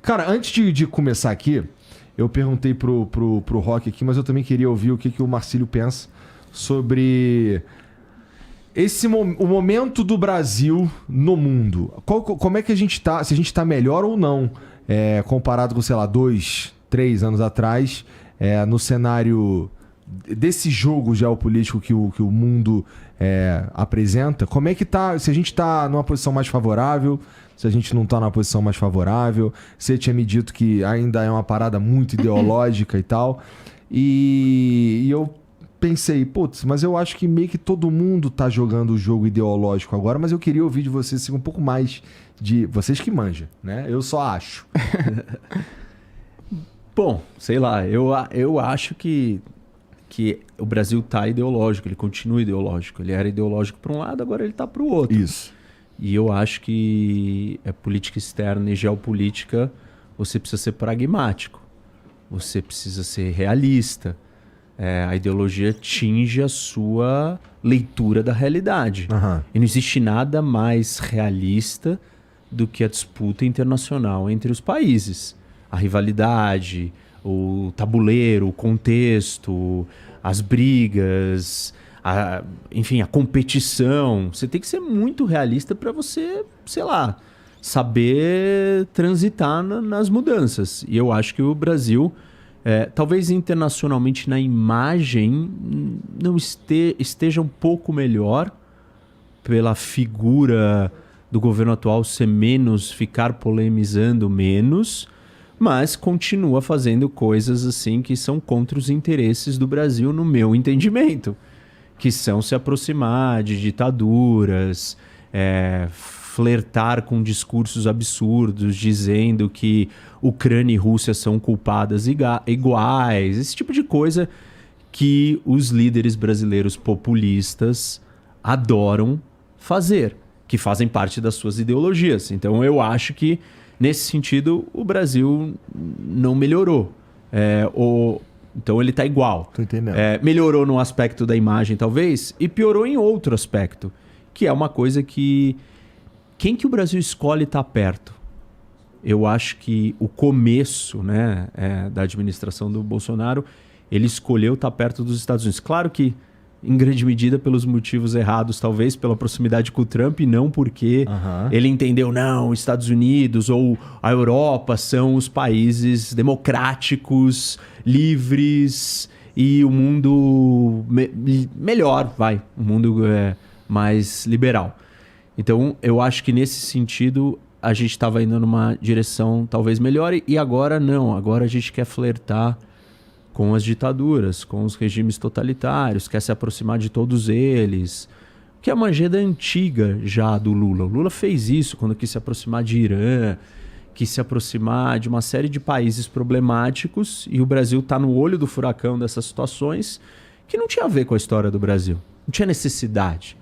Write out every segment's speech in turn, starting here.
Cara, antes de começar aqui, eu perguntei pro Rock aqui, mas eu também queria ouvir o que o Marcílio pensa sobre o momento do Brasil no mundo. Como é que a gente tá, se a gente tá melhor ou não, comparado com, sei lá, 2, 3 anos atrás, no cenário desse jogo geopolítico que o mundo apresenta. Como é que tá, se a gente tá numa posição mais favorável, se a gente não tá numa posição mais favorável. Você tinha me dito que ainda é uma parada muito ideológica e tal. E eu pensei, putz, mas eu acho que meio que todo mundo tá jogando o jogo ideológico agora, mas eu queria ouvir de vocês assim, um pouco mais de... Vocês que manjam, né? Eu só acho. Bom, sei lá, eu acho que o Brasil tá ideológico, ele continua ideológico. Ele era ideológico para um lado, agora ele tá para o outro. Isso. E eu acho que política externa e geopolítica, você precisa ser pragmático. Você precisa ser realista. A ideologia tinge a sua leitura da realidade. Uhum. E não existe nada mais realista do que a disputa internacional entre os países. A rivalidade, o tabuleiro, o contexto, as brigas, enfim, a competição. Você tem que ser muito realista para você, sei lá, saber transitar nas mudanças. E eu acho que o Brasil, talvez internacionalmente na imagem, não esteja um pouco melhor pela figura do governo atual ser menos, ficar polemizando menos, mas continua fazendo coisas assim que são contra os interesses do Brasil, no meu entendimento, que são se aproximar de ditaduras, flertar com discursos absurdos, dizendo que Ucrânia e Rússia são culpadas iguais, esse tipo de coisa que os líderes brasileiros populistas adoram fazer, que fazem parte das suas ideologias. Então eu acho que, nesse sentido, o Brasil não melhorou. Então ele está igual. Tô entendendo. Melhorou no aspecto da imagem, talvez, e piorou em outro aspecto, que é uma coisa que... Quem que o Brasil escolhe estar perto? Eu acho que o começo, né, da administração do Bolsonaro, ele escolheu estar perto dos Estados Unidos. Claro que, em grande medida, pelos motivos errados, talvez pela proximidade com o Trump, e não porque ele entendeu, não, Estados Unidos ou a Europa são os países democráticos, livres e o mundo melhor, o mundo mais liberal. Então, eu acho que nesse sentido a gente estava indo numa direção talvez melhor e agora não. Agora a gente quer flertar com as ditaduras, com os regimes totalitários, quer se aproximar de todos eles, que é uma agenda antiga já do Lula. O Lula fez isso quando quis se aproximar de Irã, quis se aproximar de uma série de países problemáticos, e o Brasil está no olho do furacão dessas situações que não tinha a ver com a história do Brasil. Não tinha necessidade.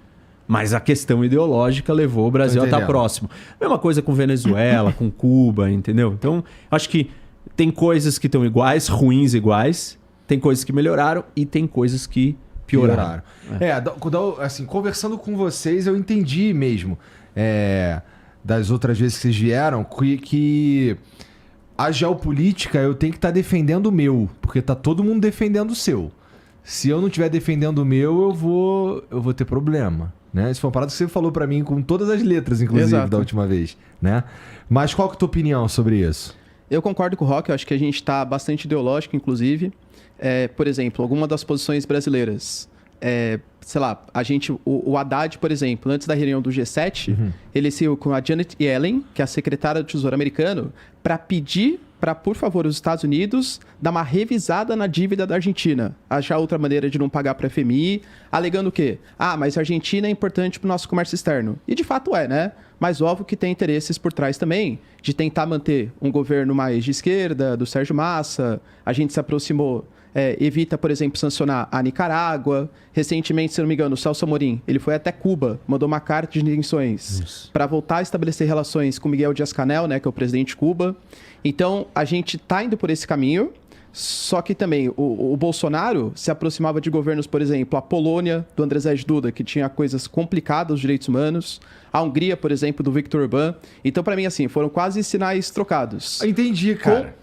Mas a questão ideológica levou o Brasil a estar próximo. Mesma coisa com Venezuela, com Cuba, entendeu? Então, acho que tem coisas que estão iguais, ruins iguais, tem coisas que melhoraram e tem coisas que pioraram. Assim, conversando com vocês, eu entendi mesmo, das outras vezes que vocês vieram, que a geopolítica eu tenho que estar defendendo o meu, porque tá todo mundo defendendo o seu. Se eu não estiver defendendo o meu, eu vou ter problema. Né? Isso foi uma parada que você falou pra mim com todas as letras, inclusive, da última vez. Né? Mas qual que é a tua opinião sobre isso? Eu concordo com o Rock, eu acho que a gente está bastante ideológico, inclusive. Por exemplo, alguma das posições brasileiras. Sei lá, o Haddad, por exemplo, antes da reunião do G7, ele se reuniu com a Janet Yellen, que é a secretária do Tesouro americano, para pedir para, por favor, os Estados Unidos dar uma revisada na dívida da Argentina. Achar outra maneira de não pagar para a FMI, alegando o quê? Mas a Argentina é importante para o nosso comércio externo. E de fato né? Mas óbvio que tem interesses por trás também, de tentar manter um governo mais de esquerda, do Sérgio Massa. A gente se aproximou, evita, por exemplo, sancionar a Nicarágua. Recentemente, se não me engano, o Celso Amorim, ele foi até Cuba, mandou uma carta de intenções para voltar a estabelecer relações com Miguel Díaz-Canel, né, que é o presidente de Cuba. Então, a gente está indo por esse caminho, Só que também o Bolsonaro se aproximava de governos, por exemplo, a Polônia, do Andrzej Duda, que tinha coisas complicadas dos direitos humanos. A Hungria, por exemplo, do Viktor Orbán. Então, para mim, assim, foram quase sinais trocados. Entendi, cara.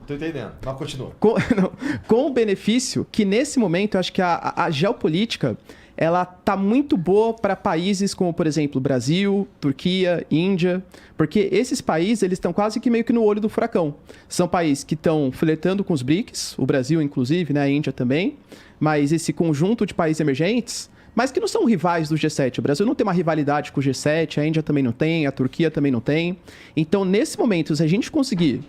Tô entendendo. Mas continua. Com o benefício que, nesse momento, eu acho que a geopolítica ela tá muito boa para países como, por exemplo, Brasil, Turquia, Índia, porque esses países eles estão quase que meio que no olho do furacão. São países que estão flertando com os BRICS, o Brasil, inclusive, né, a Índia também, mas esse conjunto de países emergentes, mas que não são rivais do G7. O Brasil não tem uma rivalidade com o G7, a Índia também não tem, a Turquia também não tem. Então, nesse momento, se a gente conseguir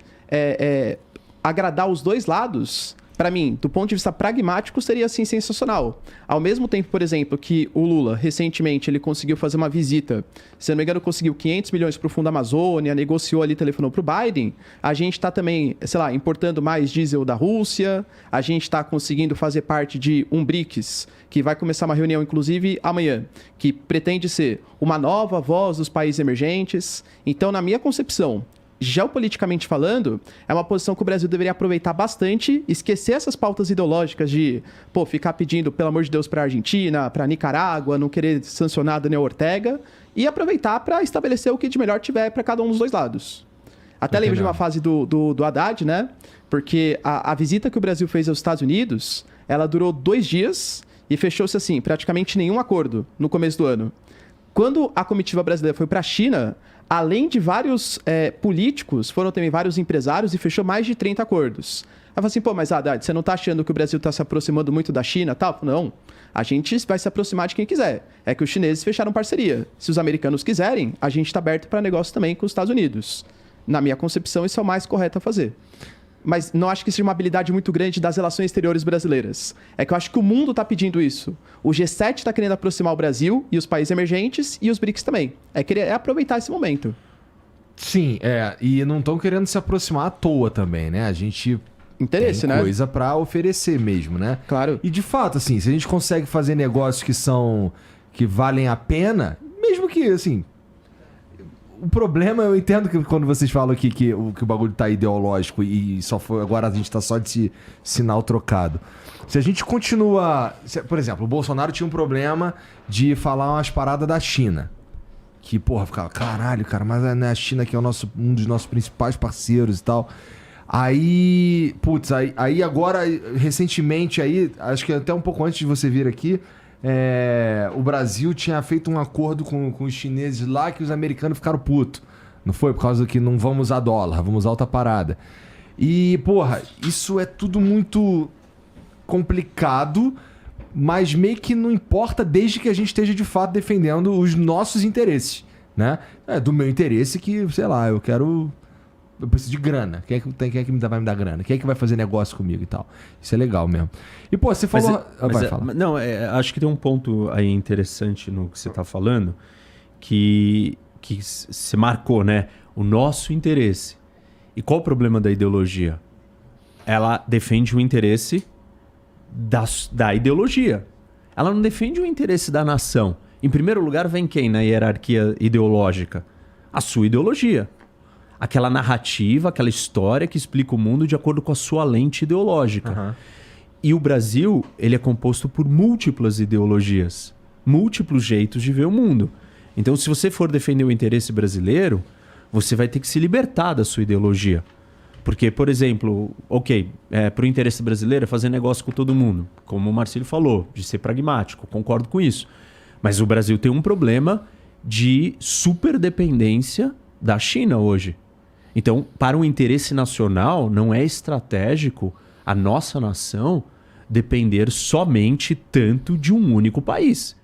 agradar os dois lados, para mim, do ponto de vista pragmático, seria assim sensacional. Ao mesmo tempo, por exemplo, que o Lula, recentemente, ele conseguiu fazer uma visita, se não me engano, conseguiu 500 milhões para o Fundo Amazônia, negociou ali, telefonou para o Biden, a gente está também, sei lá, importando mais diesel da Rússia, a gente está conseguindo fazer parte de um BRICS, que vai começar uma reunião, inclusive, amanhã, que pretende ser uma nova voz dos países emergentes. Então, na minha concepção, geopoliticamente falando, é uma posição que o Brasil deveria aproveitar bastante, esquecer essas pautas ideológicas de, ficar pedindo, pelo amor de Deus, para a Argentina, para a Nicarágua, não querer sancionar Daniel Ortega, e aproveitar para estabelecer o que de melhor tiver para cada um dos dois lados. Até lembro de uma fase do Haddad, né? Porque a visita que o Brasil fez aos Estados Unidos, ela durou 2 dias e fechou-se, assim, praticamente nenhum acordo no começo do ano. Quando a comitiva brasileira foi para a China, além de vários políticos, foram também vários empresários e fechou mais de 30 acordos. Aí eu falei assim, mas Haddad, você não está achando que o Brasil está se aproximando muito da China e tal? Não, a gente vai se aproximar de quem quiser. É que os chineses fecharam parceria. Se os americanos quiserem, a gente está aberto para negócio também com os Estados Unidos. Na minha concepção, isso é o mais correto a fazer. Mas não acho que seja uma habilidade muito grande das relações exteriores brasileiras. É que eu acho que o mundo está pedindo isso. O G7 está querendo aproximar o Brasil e os países emergentes e os BRICS também. É aproveitar esse momento. Sim, e não estão querendo se aproximar à toa também, né? A gente interesse, tem né? Coisa para oferecer mesmo, né? Claro. E de fato, assim, se a gente consegue fazer negócios que valem a pena, mesmo que, assim... O problema, eu entendo que quando vocês falam aqui que o bagulho tá ideológico e só foi. Agora a gente tá só de sinal trocado. Se a gente continua. Por exemplo, o Bolsonaro tinha um problema de falar umas paradas da China. Que, ficava, caralho, cara, mas a China que é um dos nossos principais parceiros e tal. Aí. Aí agora, recentemente, acho que até um pouco antes de você vir aqui. O Brasil tinha feito um acordo com os chineses lá que os americanos ficaram putos. Não foi? Por causa que não vamos usar dólar, vamos usar outra parada. E, isso é tudo muito complicado, mas meio que não importa desde que a gente esteja de fato defendendo os nossos interesses, né? Do meu interesse que, sei lá, eu preciso de grana. Quem é que vai me dar grana? Quem é que vai fazer negócio comigo e tal? Isso é legal mesmo. E, você falou... Vai falar. Não, acho que tem um ponto aí interessante no que você está falando, que você marcou, né? O nosso interesse. E qual o problema da ideologia? Ela defende o interesse da ideologia. Ela não defende o interesse da nação. Em primeiro lugar, vem quem na hierarquia ideológica? A sua ideologia. Aquela narrativa, aquela história que explica o mundo de acordo com a sua lente ideológica. Uhum. E o Brasil, ele é composto por múltiplas ideologias, múltiplos jeitos de ver o mundo. Então, se você for defender o interesse brasileiro, você vai ter que se libertar da sua ideologia. Porque, por exemplo, para o interesse brasileiro é fazer negócio com todo mundo, como o Marcílio falou, de ser pragmático, concordo com isso. Mas o Brasil tem um problema de superdependência da China hoje. Então, para o interesse nacional, não é estratégico a nossa nação depender somente tanto de um único país.